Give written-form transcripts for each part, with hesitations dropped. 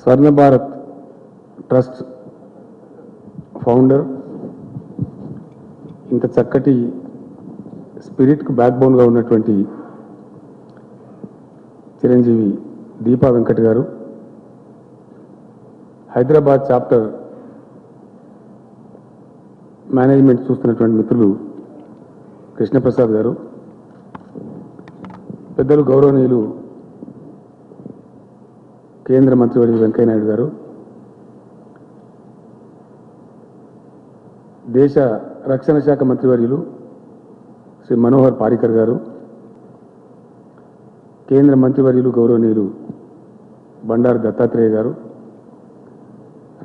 స్వర్ణ Bharat trust founder, ఇంత చక్కటి స్పిరిట్కు back బోన్గా ఉన్నటువంటి చిరంజీవి దీపా వెంకట్ గారు, హైదరాబాద్ చాప్టర్ మేనేజ్మెంట్ చూస్తున్నటువంటి మిత్రులు కృష్ణప్రసాద్ గారు, పెద్దలు గౌరవనీయులు కేంద్ర మంత్రివర్యులు వెంకయ్య నాయుడు గారు, దేశ రక్షణ శాఖ మంత్రివర్యులు శ్రీ మనోహర్ పారికర్ గారు, కేంద్ర మంత్రివర్యులు గౌరవనీయులు బండారు దత్తాత్రేయ గారు,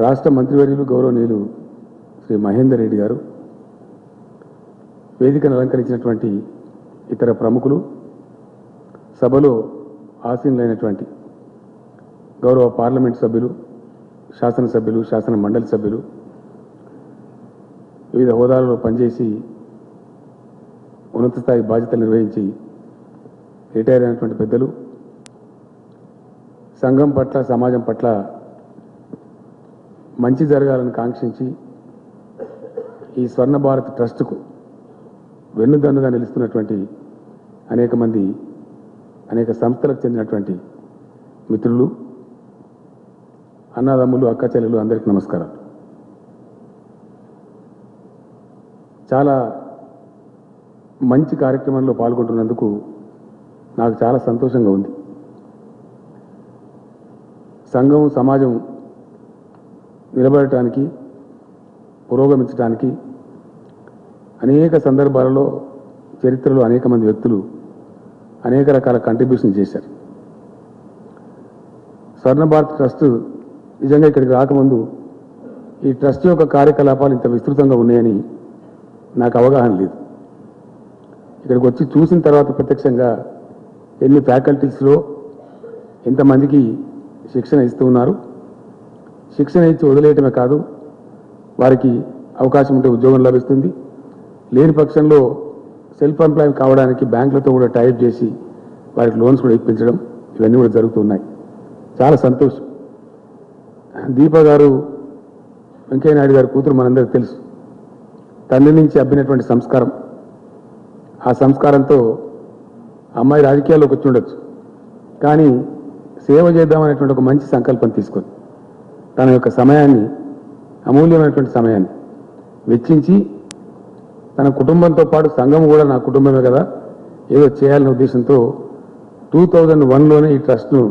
రాష్ట్ర మంత్రివర్యులు గౌరవనీయులు శ్రీ మహేందర్ రెడ్డి గారు, వేదికను అలంకరించినటువంటి ఇతర ప్రముఖులు, సభలో ఆసీనులైనటువంటి గౌరవ పార్లమెంట్ సభ్యులు, శాసనసభ్యులు, శాసన మండలి సభ్యులు, వివిధ హోదాలలో పనిచేసి ఉన్నత స్థాయి బాధ్యతలు నిర్వహించి రిటైర్ అయినటువంటి పెద్దలు, సంఘం పట్ల సమాజం పట్ల మంచి జరగాలని కాంక్షించి ఈ స్వర్ణ భారత్ ట్రస్టుకు వెన్నుదన్నుగా నిలుస్తున్నటువంటి అనేక మంది, అనేక సంస్థలకు చెందినటువంటి మిత్రులు, అన్నదమ్ములు, అక్క చెల్లెలు అందరికీ నమస్కారం. చాలా మంచి కార్యక్రమంలో పాల్గొంటున్నందుకు నాకు చాలా సంతోషంగా ఉంది. సంఘం, సమాజం నిలబడటానికి, పురోగమించడానికి అనేక సందర్భాలలో చరిత్రలో అనేక మంది వ్యక్తులు అనేక రకాల కంట్రిబ్యూషన్ చేశారు. స్వర్ణ భారత్ ట్రస్ట్ నిజంగా ఇక్కడికి రాకముందు ఈ ట్రస్ట్ యొక్క కార్యకలాపాలు ఇంత విస్తృతంగా ఉన్నాయని నాకు అవగాహన లేదు. ఇక్కడికి వచ్చి చూసిన తర్వాత ప్రత్యక్షంగా ఎన్ని ఫ్యాకల్టీస్లో ఎంతమందికి శిక్షణ ఇస్తూ ఉన్నారు, శిక్షణ ఇచ్చి వదిలేయటమే కాదు, వారికి అవకాశం ఉంటే ఉద్యోగం లభిస్తుంది, లేని పక్షంలో సెల్ఫ్ ఎంప్లాయ్ కావడానికి బ్యాంకులతో కూడా టైప్ చేసి వారికి లోన్స్ కూడా ఇప్పించడం, ఇవన్నీ కూడా జరుగుతున్నాయి. చాలా సంతోషం. దీప గారు, వెంకయ్య నాయుడు గారి కూతురు మనందరికీ తెలుసు. తండ్రి నుంచి అబ్బినటువంటి సంస్కారం, ఆ సంస్కారంతో అమ్మాయి రాజకీయాల్లోకి వచ్చి ఉండొచ్చు, కానీ సేవ చేద్దామనేటువంటి ఒక మంచి సంకల్పం తీసుకొని తన యొక్క సమయాన్ని, అమూల్యమైనటువంటి సమయాన్ని వెచ్చించి తన కుటుంబంతో పాటు సంఘం కూడా నా కుటుంబమే కదా, ఏదో చేయాలనే ఉద్దేశంతో 2001లోనే ఈ ట్రస్ట్ను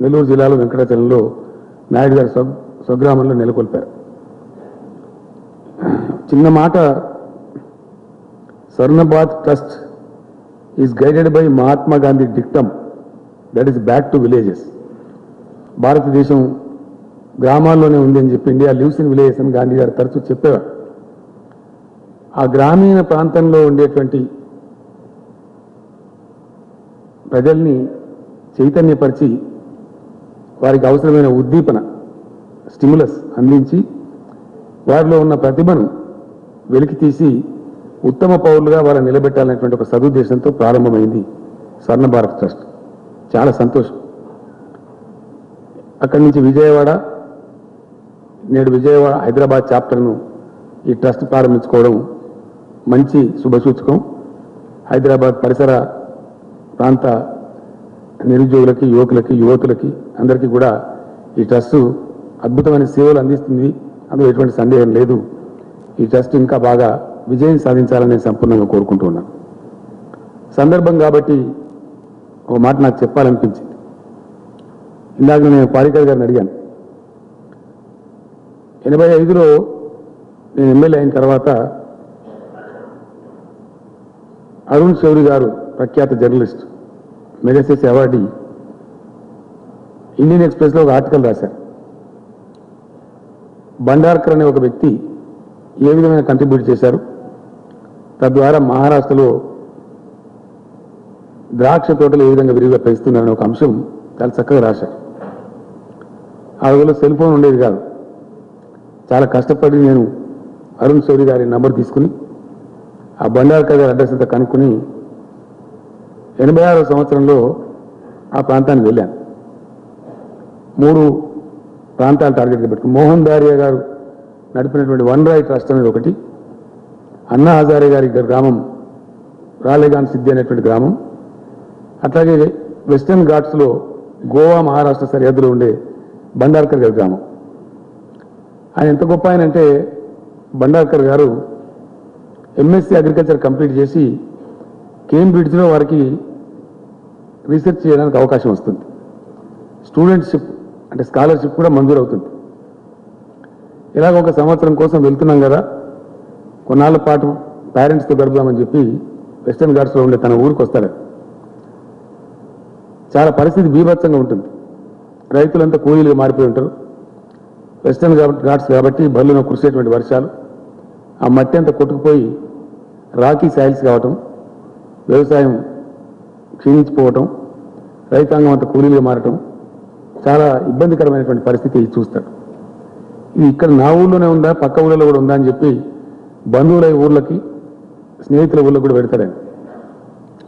నెల్లూరు జిల్లాలో వెంకటాచలంలో నాయుడు గారి స్వగ్రామంలో నెలకొల్పారు. చిన్న మాట, స్వర్ణ Bharat trust is guided by Mahatma Gandhi dictum, that is back to villages. భారతదేశం గ్రామాల్లోనే ఉంది అని చెప్పి, ఇండియా లివ్స్ ఇన్ విలేజెస్ అని గాంధీ గారు తరచూ చెప్పేవారు. ఆ గ్రామీణ ప్రాంతంలో ఉండేటువంటి ప్రజల్ని చైతన్యపరిచి వారికి అవసరమైన ఉద్దీపన, స్టిమ్యులస్ అందించి వారిలో ఉన్న ప్రతిభను వెలికి తీసి ఉత్తమ పౌరులుగా వారిని నిలబెట్టాలనేటువంటి ఒక సదుద్దేశంతో ప్రారంభమైంది స్వర్ణ భారత్ ట్రస్ట్. చాలా సంతోషం. అక్కడి నుంచి విజయవాడ, నేడు విజయవాడ హైదరాబాద్ చాప్టర్ను ఈ ట్రస్ట్ ప్రారంభించుకోవడం మంచి శుభసూచకం. హైదరాబాద్ పరిసర ప్రాంత నిరుద్యోగులకి, యువకులకి, యువతులకి అందరికీ కూడా ఈ ట్రస్ట్ అద్భుతమైన సేవలు అందిస్తుంది, అందులో ఎటువంటి సందేహం లేదు. ఈ ట్రస్ట్ ఇంకా బాగా విజయం సాధించాలని నేను సంపూర్ణంగా కోరుకుంటూ ఉన్నాను. సందర్భం కాబట్టి ఒక మాట నాకు చెప్పాలనిపించింది. ఇందాక నేను పారికర్ గారిని అడిగాను, 85లో నేను ఎమ్మెల్యే అయిన తర్వాత అరుణ్ శౌరి గారు, ప్రఖ్యాత జర్నలిస్ట్, మెగాసెస్ అవార్డీ, ఇండియన్ ఎక్స్ప్రెస్లో ఒక ఆర్టికల్ రాశారు. బండార్కర్ అనే ఒక వ్యక్తి ఏ విధమైన కంట్రిబ్యూట్ చేశారు, తద్వారా మహారాష్ట్రలో ద్రాక్ష తోటలు ఏ విధంగా విరివిగా పెంచుతున్నారనే ఒక అంశం చాలా చక్కగా రాశారు. ఆ రోజుల్లో సెల్ ఫోన్ ఉండేది కాదు. చాలా కష్టపడి నేను అరుణ్ శౌరి గారి నంబర్ తీసుకుని ఆ బండార్కర్ గారి అడ్రస్ అంతా కనుక్కుని 86వ సంవత్సరంలో ఆ ప్రాంతానికి వెళ్ళాను. 3 ప్రాంతాలు టార్గెట్గా పెట్టుకుని మోహన్ దారియా గారు నడిపినటువంటి వన్ రాయ్ ట్రస్ట్ అనేది ఒకటి, అన్నా హజారే గారి గ్రామం రాలేగాన్ సిద్ధి అనేటువంటి గ్రామం, అట్లాగే వెస్టర్న్ ఘాట్స్లో గోవా మహారాష్ట్ర సరిహద్దులో ఉండే బండార్కర్ గారి గ్రామం. ఆయన ఎంత గొప్ప ఆయన అంటే బండార్కర్ గారు ఎంఎస్సీ అగ్రికల్చర్ కంప్లీట్ చేసి కేంబ్రిడ్జ్లో వారికి రీసెర్చ్ చేయడానికి అవకాశం వస్తుంది. స్టూడెంట్షిప్ అంటే స్కాలర్షిప్ కూడా మంజూరు అవుతుంది. ఇలాగ ఒక సంవత్సరం కోసం వెళ్తున్నాం కదా, కొన్నాళ్ళ పాటు పేరెంట్స్తో గడుపుదామని చెప్పి వెస్టర్న్ ఘాట్స్లో ఉండే తన ఊరికి వస్తాడు. చాలా పరిస్థితి బీభత్సంగా ఉంటుంది. రైతులంతా కూలీలుగా మారిపోయి ఉంటారు. వెస్టర్న్ ఘాట్స్ కాబట్టి బల్లున కురిసేటువంటి వర్షాలు, ఆ మట్టి అంతా కొట్టుకుపోయి రాకీ సాయిల్స్ కావటం, వ్యవసాయం క్షీణించిపోవటం, రైతాంగం అంతా కూలీలుగా మారటం, చాలా ఇబ్బందికరమైనటువంటి పరిస్థితి చూస్తాడు. ఇది ఇక్కడ నా ఊళ్ళోనే ఉందా, పక్క ఊళ్ళలో కూడా ఉందా అని చెప్పి బంధువుల ఊర్లకి, స్నేహితుల ఊళ్ళకి కూడా పెడతాడని.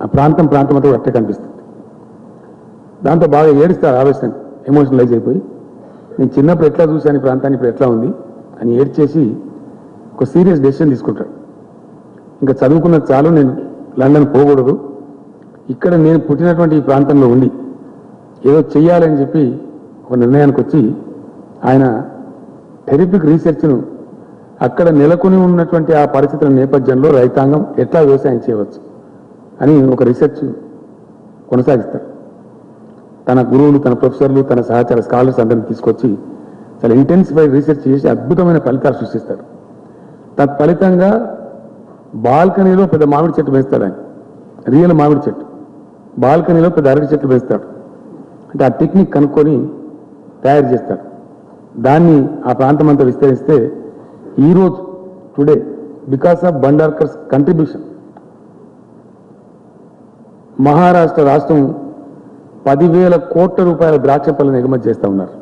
ఆ ప్రాంతం అంతా అట్టే కనిపిస్తుంది. దాంతో బాగా ఏడుస్తాడు, ఆవేశం ఎమోషనలైజ్ అయిపోయి, నేను చిన్నప్పుడు ఎట్లా చూశాను ఈ ప్రాంతాన్ని, ఇప్పుడు ఎట్లా ఉంది అని ఏడ్చేసి ఒక సీరియస్ డెసిషన్ తీసుకుంటాడు. ఇంకా చదువుకున్నది చాలు, నేను లండన్ పోకూడదు, ఇక్కడ నేను పుట్టినటువంటి ఈ ప్రాంతంలో ఉండి ఏదో చెయ్యాలని చెప్పి ఒక నిర్ణయానికి వచ్చి ఆయన టెరిఫిక్ రీసెర్చ్ను అక్కడ నెలకొని ఉన్నటువంటి ఆ పరిస్థితుల నేపథ్యంలో రైతాంగం ఎట్లా వ్యవసాయం చేయవచ్చు అని ఒక రీసెర్చ్ కొనసాగిస్తారు. తన గురువులు, తన ప్రొఫెసర్లు, తన సహచార స్కాలర్స్ అందరినీ తీసుకొచ్చి చాలా ఇంటెన్సిఫైడ్ రీసెర్చ్ చేసి అద్భుతమైన ఫలితాలు సృష్టిస్తాడు. తత్ఫలితంగా బాల్కనీలో పెద్ద మామిడి చెట్టు వేస్తాడు ఆయన, రియల్ మామిడి చెట్టు, బాల్కనీలో పెద్ద అరటి చెట్లు వేస్తాడు. అంటే ఆ టెక్నిక్ కనుక్కొని తయారు చేస్తాడు. దాన్ని ఆ ప్రాంతం అంతా విస్తరిస్తే ఈరోజు today because of Bhandarkar's contribution Maharashtra రాష్ట్రం 10,000 కోట్ల రూపాయల ద్రాక్ష పళ్ళను ఎగుమతి చేస్తూ ఉన్నారు.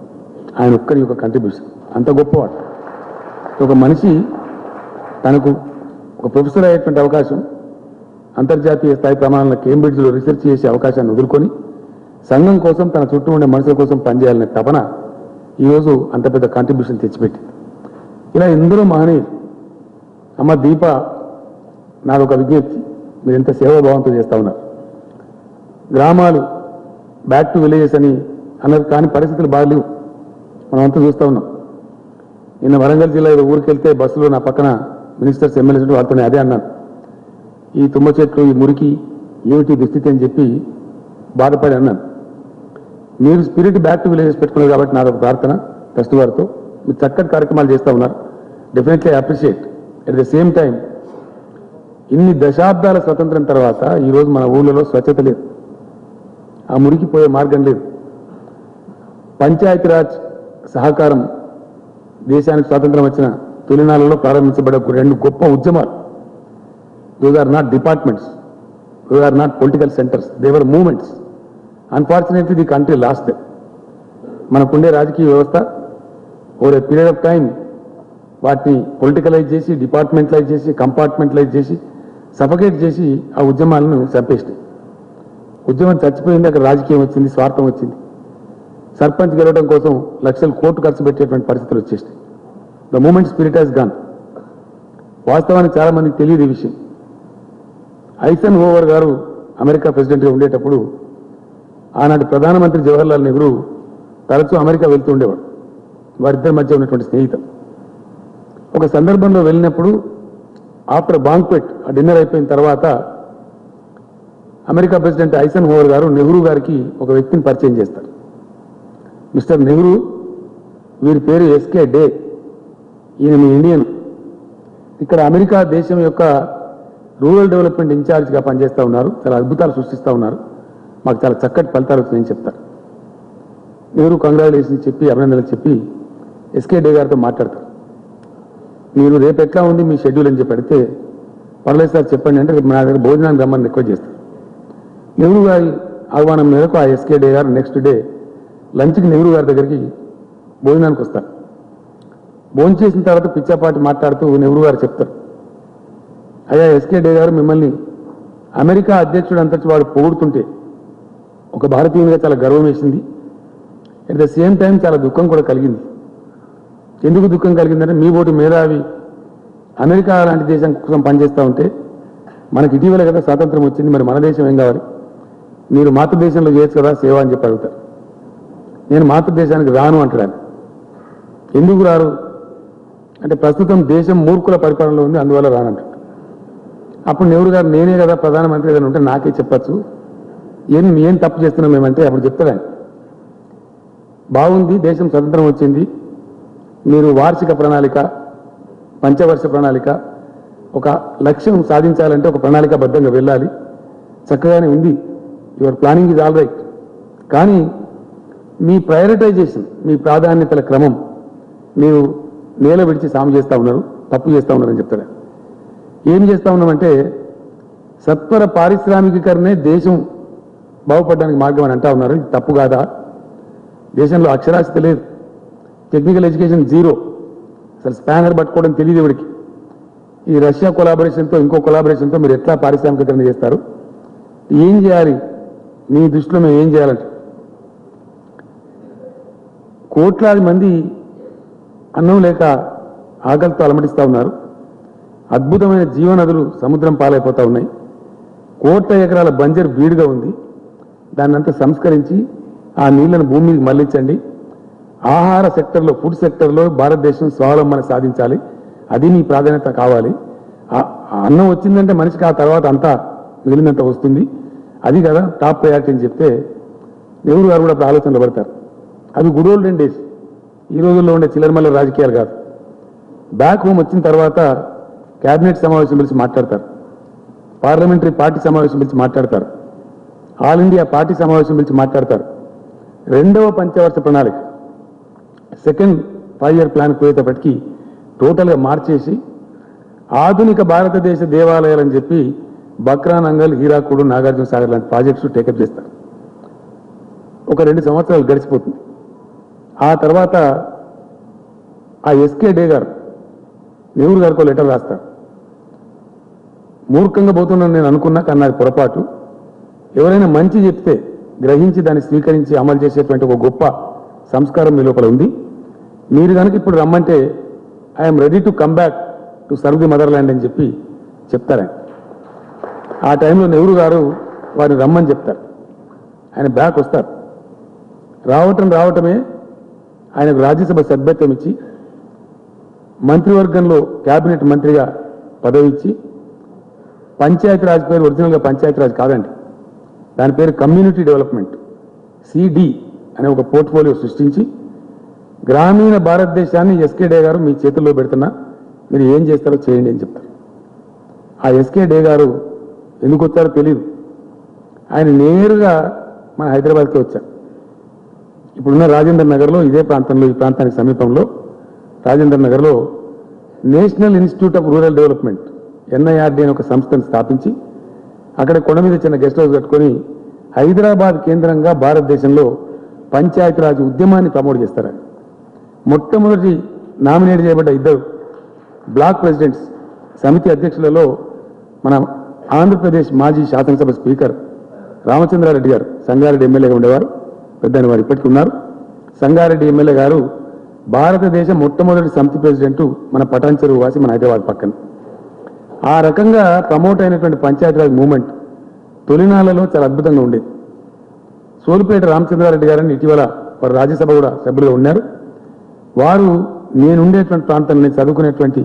ఆయన ఒక్కరి యొక్క కంట్రిబ్యూషన్ అంత గొప్పవాడు. ఒక మనిషి తనకు ఒక ప్రొఫెసర్ అయ్యేటువంటి అవకాశం, అంతర్జాతీయ స్థాయి ప్రమాణాలను కేంబ్రిడ్జ్లో రీసెర్చ్ చేసే అవకాశాన్ని వదులుకొని సంఘం కోసం, తన చుట్టూ ఉండే మనుషుల కోసం పనిచేయాలనే తపన ఈరోజు అంత పెద్ద కాంట్రిబ్యూషన్ తెచ్చిపెట్టింది. ఇలా ఎందరో మహనీయులు. అమ్మ దీప, నాదొక విజ్ఞప్తి, మీరు ఎంత సేవాభావంతో చేస్తూ ఉన్నారు. గ్రామాలు బ్యాక్ టు విలేజెస్ అని అన్నారు, కానీ పరిస్థితులు బాగాలేవు. మనం అంతా చూస్తూ ఉన్నాం. నిన్న వరంగల్ జిల్లా ఏదో ఊరికి వెళ్తే బస్సులో నా పక్కన మినిస్టర్స్, ఎమ్మెల్యేస్ వారితోనే అదే అన్నాను, ఈ తుమ్మ చెట్లు, ఈ మురికి ఏమిటి దుస్థితి అని చెప్పి బాధపడి అన్నాను. మీరు స్పిరిట్ బ్యాక్ టు విలేజెస్ పెట్టుకున్నారు కాబట్టి నాదొక ప్రార్థన ట్రస్ట్ వారితో, మీరు చక్కటి కార్యక్రమాలు చేస్తూ ఉన్నారు. Definitely appreciate. At the same time ఇన్ని దశాబ్దాల స్వతంత్రం తర్వాత ఈరోజు మన ఊళ్ళలో స్వచ్ఛత లేదు, ఆ మురికిపోయే మార్గం లేదు. పంచాయతీరాజ్ సహకారం దేశానికి స్వాతంత్రం వచ్చిన తొలినాళ్ళలో ప్రారంభించబడే 2 గొప్ప ఉద్యమాలు. Those are not departments, those are not political centres, they were movements. Unfortunately the country lost them. మనకుండే రాజకీయ వ్యవస్థ over a period of time వాటిని పొలిటికలైజ్ చేసి, డిపార్ట్మెంటలైజ్ చేసి, కంపార్ట్మెంటలైజ్ చేసి, సఫకేట్ చేసి ఆ ఉద్యమాలను చంపేసినాయి. ఉద్యమం చచ్చిపోయింది, అక్కడ రాజకీయం వచ్చింది, స్వార్థం వచ్చింది. సర్పంచ్ గెలవడం కోసం లక్షల కోట్లు ఖర్చు పెట్టేటువంటి పరిస్థితులు వచ్చేసాయి. The moment spirit has gone. వాస్తవానికి చాలా మందికి తెలియదు ఈ విషయం. ఐసన్ హోవర్ గారు అమెరికా ప్రెసిడెంట్గా ఉండేటప్పుడు ఆనాటి ప్రధానమంత్రి జవహర్లాల్ నెహ్రూ తరచూ అమెరికా వెళ్తూ ఉండేవాడు. వారిద్దరి మధ్య ఉన్నటువంటి స్నేహితం. ఒక సందర్భంలో వెళ్ళినప్పుడు ఆఫ్టర్ బాంక్వెట్, ఆ డిన్నర్ అయిపోయిన తర్వాత అమెరికా ప్రెసిడెంట్ ఐసన్ హోవర్ గారు నెహ్రూ గారికి ఒక వ్యక్తిని పరిచయం చేస్తారు. మిస్టర్ నెహ్రూ, వీరి పేరు ఎస్కే డే, ఈయన మీ ఇండియన్, ఇక్కడ అమెరికా దేశం యొక్క రూరల్ డెవలప్మెంట్ ఇన్ఛార్జ్గా పనిచేస్తూ ఉన్నారు, చాలా అద్భుతాలు సృష్టిస్తూ ఉన్నారు, మాకు చాలా చక్కటి ఫలితాలు వచ్చినాయని చెప్తారు. నెహ్రూ కంగ్రాచులేషన్స్ చెప్పి, అభినందనలు చెప్పి ఎస్కే డే గారితో మాట్లాడతారు. మీరు రేపు ఎట్లా ఉంది మీ షెడ్యూల్ అని చెప్పి అడిగితే, పర్లేదు సార్ చెప్పండి అంటే, రేపు నా దగ్గర భోజనానికి రమ్మని రిక్వెస్ట్ చేస్తారు. నెహ్రూ గారి ఆహ్వానం మేరకు ఆ ఎస్కే డే గారు నెక్స్ట్ డే లంచ్కి నెహ్రూ గారి దగ్గరికి భోజనానికి వస్తారు. భోజనం చేసిన తర్వాత పిచ్చాపాటి మాట్లాడుతూ నెహ్రూ గారు చెప్తారు, అయ్యా ఎస్కే డే గారు, మిమ్మల్ని అమెరికా అధ్యక్షుడు అంతటి వాడు పొగుడుతుంటే ఒక భారతీయునిగా చాలా గర్వం వేసింది, అట్ ద సేమ్ టైం చాలా దుఃఖం కూడా కలిగింది. ఎందుకు దుఃఖం కలిగిందంటే మీ ఓటు మేధావి అమెరికా లాంటి దేశం కోసం పనిచేస్తూ ఉంటే మనకి ఇటీవల కదా స్వాతంత్రం వచ్చింది, మరి మన దేశం ఏం కావాలి, మీరు మాతృదేశంలో చేయొచ్చు కదా సేవ అని చెప్పి అడుగుతారు. నేను మాతృదేశానికి రాను అంటాను. ఎందుకు రారు అంటే ప్రస్తుతం దేశం మూర్ఖుల పరిపాలనలో ఉంది, అందువల్ల రానంటారు. అప్పుడు నెహ్రూ గారు నేనే కదా ప్రధానమంత్రి ఏదైనా ఉంటే నాకే చెప్పచ్చు, ఏం తప్పు చేస్తున్నాం మేమంటే అప్పుడు చెప్తాను, బాగుంది దేశం స్వతంత్రం వచ్చింది, మీరు వార్షిక ప్రణాళిక, పంచవర్ష ప్రణాళిక, ఒక లక్ష్యం సాధించాలంటే ఒక ప్రణాళికాబద్ధంగా వెళ్ళాలి, చక్కగానే ఉంది, your planning is all right, కానీ మీ ప్రయారిటైజేషన్, మీ ప్రాధాన్యతల క్రమం మీరు నేల విడిచి సాము చేస్తూ ఉన్నారు, తప్పు చేస్తూ ఉన్నారని చెప్తారు. ఏం చేస్తూ ఉన్నామంటే సత్వర పారిశ్రామికీకరణే దేశం బాగుపడడానికి మార్గం అని అంటా ఉన్నారు. ఇది తప్పు కాదా? దేశంలో అక్షరాస్యత లేదు, టెక్నికల్ ఎడ్యుకేషన్ జీరో, అసలు స్పానర్ పట్టుకోవడం తెలియదు ఎవరికి. ఈ రష్యా కొలాబరేషన్తో ఇంకో కొలాబరేషన్తో మీరు ఎట్లా పారిశ్రామికీకరణ చేస్తారు? ఏం చేయాలి మీ దృష్టిలో, మేము ఏం చేయాలంటే కోట్లాది మంది అన్నం లేక ఆకలితో అలమటిస్తూ ఉన్నారు, అద్భుతమైన జీవనదులు సముద్రం పాలైపోతూ ఉన్నాయి, కోట్ల ఎకరాల బంజర్ బీడుగా ఉంది, దాన్నంతా సంస్కరించి ఆ నీళ్లను భూమికి మళ్లించండి. ఆహార సెక్టర్లో, ఫుడ్ సెక్టర్లో భారతదేశం స్వావలంబన సాధించాలి, అది మీ ప్రాధాన్యత కావాలి. అన్నం వచ్చిందంటే మనిషికి ఆ తర్వాత అంతా మిగిలినంత వస్తుంది, అది కదా టాప్ ప్రయారిటీ అని చెప్తే నెహ్రూ గారు కూడా ఆలోచనలు పడతారు. అవి గుడ్ ఓల్డెన్ డేస్, ఈ రోజుల్లో ఉండే చిల్లరమల్ల రాజకీయాలు కాదు. బ్యాక్ హోమ్ వచ్చిన తర్వాత కేబినెట్ సమావేశం పిలిచి మాట్లాడతారు, పార్లమెంటరీ పార్టీ సమావేశం పిలిచి మాట్లాడతారు, ఆల్ ఇండియా పార్టీ సమావేశం పిలిచి మాట్లాడతారు. రెండవ పంచవర్ష ప్రణాళిక, సెకండ్ 5 year ప్లాన్ పోయేటప్పటికీ టోటల్గా మార్చేసి ఆధునిక భారతదేశ దేవాలయాలని చెప్పి బక్రానంగల్, హీరాకుడు, నాగార్జున సాగర్ లాంటి ప్రాజెక్ట్స్ టేకప్ చేస్తారు. ఒక 2 సంవత్సరాలు గడిచిపోతుంది. ఆ తర్వాత ఆ ఎస్కే డే గారు నెహ్రూ గారికి లెటర్ రాస్తారు. మూర్ఖంగా పోతున్నాను నేను అనుకున్నా, కానీ నాకు పొరపాటు, ఎవరైనా మంచి చెప్తే గ్రహించి దాన్ని స్వీకరించి అమలు చేసేటువంటి ఒక గొప్ప సంస్కారం మీ లోపల ఉంది, మీరు కనుక ఇప్పుడు రమ్మంటే I'm ready to come back to serve the mother land అని చెప్పి చెప్తారని. ఆ టైంలో నెహ్రూ గారు వారిని రమ్మని చెప్తారు, ఆయన బ్యాక్ వస్తారు. రావటమే ఆయనకు రాజ్యసభ సభ్యత్వం ఇచ్చి మంత్రివర్గంలో క్యాబినెట్ మంత్రిగా పదవి ఇచ్చి, పంచాయతీరాజ్ పేరు ఒరిజినల్గా పంచాయతీరాజ్ కాదండి, దాని పేరు కమ్యూనిటీ డెవలప్మెంట్, సిడి అనే ఒక పోర్ట్ఫోలియో సృష్టించి గ్రామీణ భారతదేశాన్ని ఎస్కే డే గారు మీ చేతుల్లో పెడుతున్నా, మీరు ఏం చేస్తారో చేయండి అని చెప్తారు. ఆ ఎస్కే డే గారు ఎందుకు వచ్చారో తెలియదు, ఆయన నేరుగా మన హైదరాబాద్కి వచ్చారు. ఇప్పుడున్న రాజేంద్ర నగర్లో, ఇదే ప్రాంతంలో, ఈ ప్రాంతానికి సమీపంలో రాజేంద్ర నగర్లో national institute of rural development, NIRD అనే ఒక సంస్థను స్థాపించి అక్కడ కొండ మీద చిన్న గెస్ట్ హౌస్ కట్టుకొని హైదరాబాద్ కేంద్రంగా భారతదేశంలో పంచాయతీరాజ్ ఉద్యమాన్ని ప్రమోట్ చేస్తారు. మొట్టమొదటి నామినేట్ చేయబడ్డ 2 బ్లాక్ ప్రెసిడెంట్స్, సమితి అధ్యక్షులలో మన ఆంధ్రప్రదేశ్ మాజీ శాసనసభ స్పీకర్ రామచంద్రారెడ్డి గారు, సంగారెడ్డి ఎమ్మెల్యేగా ఉండేవారు, పెద్దని వారు ఇప్పటికీ ఉన్నారు. సంగారెడ్డి ఎమ్మెల్యే గారు భారతదేశం మొట్టమొదటి సమితి ప్రెసిడెంట్, మన పటాన్ చెరువు వాసి, మన హైదరాబాద్ పక్కన. ఆ రకంగా ప్రమోట్ అయినటువంటి పంచాయతీరాజ్ మూవ్మెంట్ తొలినాళ్లలో చాలా అద్భుతంగా ఉండేది. సోలిపేట రామచంద్రారెడ్డి గారని ఇటీవల వారు రాజ్యసభ కూడా సభ్యులుగా ఉన్నారు. వారు నేనుండేటువంటి ప్రాంతం, నేను చదువుకునేటువంటి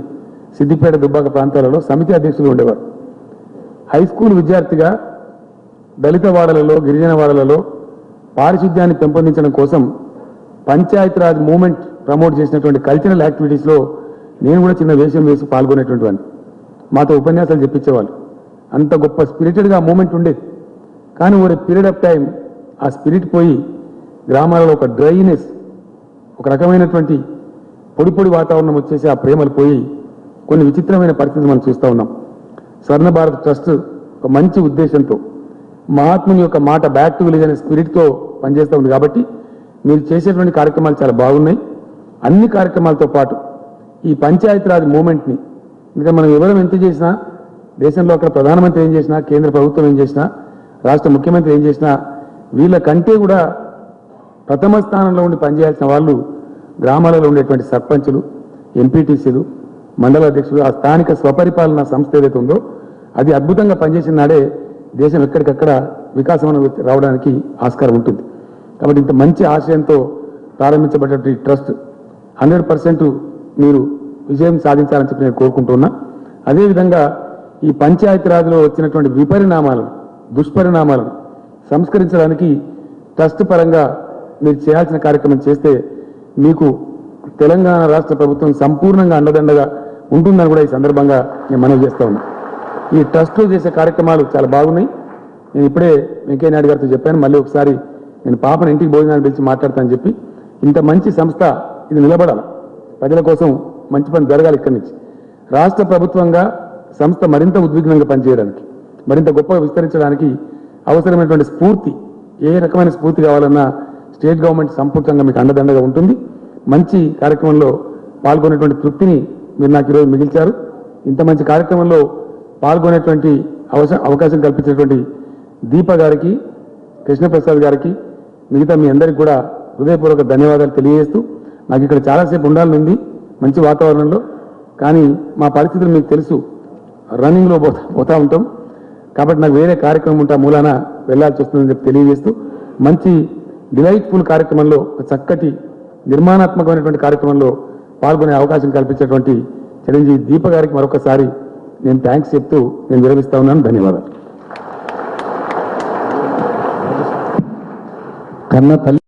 సిద్దిపేట, దుబ్బాక ప్రాంతాలలో సమితి అధ్యక్షులు ఉండేవారు. హై స్కూల్ విద్యార్థిగా దళిత వాడలలో, గిరిజన వాడలలో పారిశుద్ధ్యాన్ని పెంపొందించడం కోసం పంచాయతీరాజ్ మూవ్మెంట్ ప్రమోట్ చేసినటువంటి కల్చరల్ యాక్టివిటీస్లో నేను కూడా చిన్న వేషం వేసి పాల్గొనేటువంటి వాడిని. మాతో ఉపన్యాసాలు చెప్పించేవాళ్ళు. అంత గొప్ప స్పిరిటెడ్గా మూమెంట్ ఉండేది. కానీ ఓవర్ పీరియడ్ ఆఫ్ టైం ఆ స్పిరిట్ పోయి గ్రామాలలో ఒక డ్రైనెస్, ఒక రకమైనటువంటి పొడి పొడి వాతావరణం వచ్చేసి ఆ ప్రేమలు పోయి కొన్ని విచిత్రమైన పరిస్థితులు మనం చూస్తూ ఉన్నాం. స్వర్ణ భారత్ ట్రస్ట్ ఒక మంచి ఉద్దేశంతో, మహాత్ముని యొక్క మాట బ్యాక్ టు విలేజ్ అనే స్పిరిట్తో పనిచేస్తూ ఉంది. కాబట్టి మీరు చేసేటువంటి కార్యక్రమాలు చాలా బాగున్నాయి. అన్ని కార్యక్రమాలతో పాటు ఈ పంచాయతీరాజ్ మూవ్మెంట్ని, ఇంకా మనం ఎవరం ఎంత చేసినా, దేశంలో అక్కడ ప్రధానమంత్రి ఏం చేసినా, కేంద్ర ప్రభుత్వం ఏం చేసినా, రాష్ట్ర ముఖ్యమంత్రి ఏం చేసినా, వీళ్ళ కంటే కూడా ప్రథమ స్థానంలో ఉండి పనిచేయాల్సిన వాళ్ళు గ్రామాలలో ఉండేటువంటి సర్పంచులు, ఎంపీటీసీలు, మండల అధ్యక్షులు, ఆ స్థానిక స్వపరిపాలన సంస్థ ఏదైతే ఉందో అది అద్భుతంగా పనిచేసిన నాడే దేశం ఎక్కడికక్కడ వికాసం రావడానికి ఆస్కారం ఉంటుంది. కాబట్టి ఇంత మంచి ఆశయంతో ప్రారంభించబడ్డటువంటి ట్రస్ట్ 100% మీరు విజయం సాధించాలని చెప్పి నేను కోరుకుంటున్నా. అదేవిధంగా ఈ పంచాయతీరాజ్లో వచ్చినటువంటి విపరిణామాలను, దుష్పరిణామాలను సంస్కరించడానికి ట్రస్ట్ పరంగా మీరు చేయాల్సిన కార్యక్రమం చేస్తే మీకు తెలంగాణ రాష్ట్ర ప్రభుత్వం సంపూర్ణంగా అండదండగా ఉంటుందని కూడా ఈ సందర్భంగా నేను మనవి చేస్తా ఉన్నా. ఈ ట్రస్ట్లో చేసే కార్యక్రమాలు చాలా బాగున్నాయి. నేను ఇప్పుడే వెంకయ్య నాయుడు గారితో చెప్పాను, మళ్ళీ ఒకసారి నేను పాపను ఇంటికి భోజనాన్ని పిలిచి మాట్లాడతానని చెప్పి. ఇంత మంచి సంస్థ ఇది నిలబడాలి, ప్రజల కోసం మంచి పని జరగాలి. ఇక్కడి నుంచి రాష్ట్ర ప్రభుత్వంగా సంస్థ మరింత ఉద్విగ్నంగా పనిచేయడానికి, మరింత గొప్పగా విస్తరించడానికి అవసరమైనటువంటి స్ఫూర్తి, ఏ రకమైన స్ఫూర్తి కావాలన్నా స్టేట్ గవర్నమెంట్ సంపూర్ణంగా మీకు అండదండగా ఉంటుంది. మంచి కార్యక్రమంలో పాల్గొనేటువంటి తృప్తిని మీరు నాకు ఈరోజు మిగిల్చారు. ఇంత మంచి కార్యక్రమంలో పాల్గొనేటువంటి అవకాశం కల్పించినటువంటి దీప గారికి, కృష్ణప్రసాద్ గారికి, మిగతా మీ అందరికీ కూడా హృదయపూర్వక ధన్యవాదాలు తెలియజేస్తూ, నాకు ఇక్కడ చాలాసేపు ఉండాలని మంచి వాతావరణంలో, కానీ మా పరిస్థితులు మీకు తెలుసు, రన్నింగ్లో పోతా ఉంటాం. కాబట్టి నాకు వేరే కార్యక్రమం ఉంటా మూలాన వెళ్లాల్సి వస్తుందని చెప్పి తెలియజేస్తూ, మంచి డిలైట్ఫుల్ కార్యక్రమంలో, చక్కటి నిర్మాణాత్మకమైనటువంటి కార్యక్రమంలో పాల్గొనే అవకాశం కల్పించేటువంటి చిరంజీవి దీప గారికి మరొకసారి నేను థ్యాంక్స్ చెప్తూ నేను విరమిస్తా ఉన్నాను. ధన్యవాదాలు. కన్న తల్లి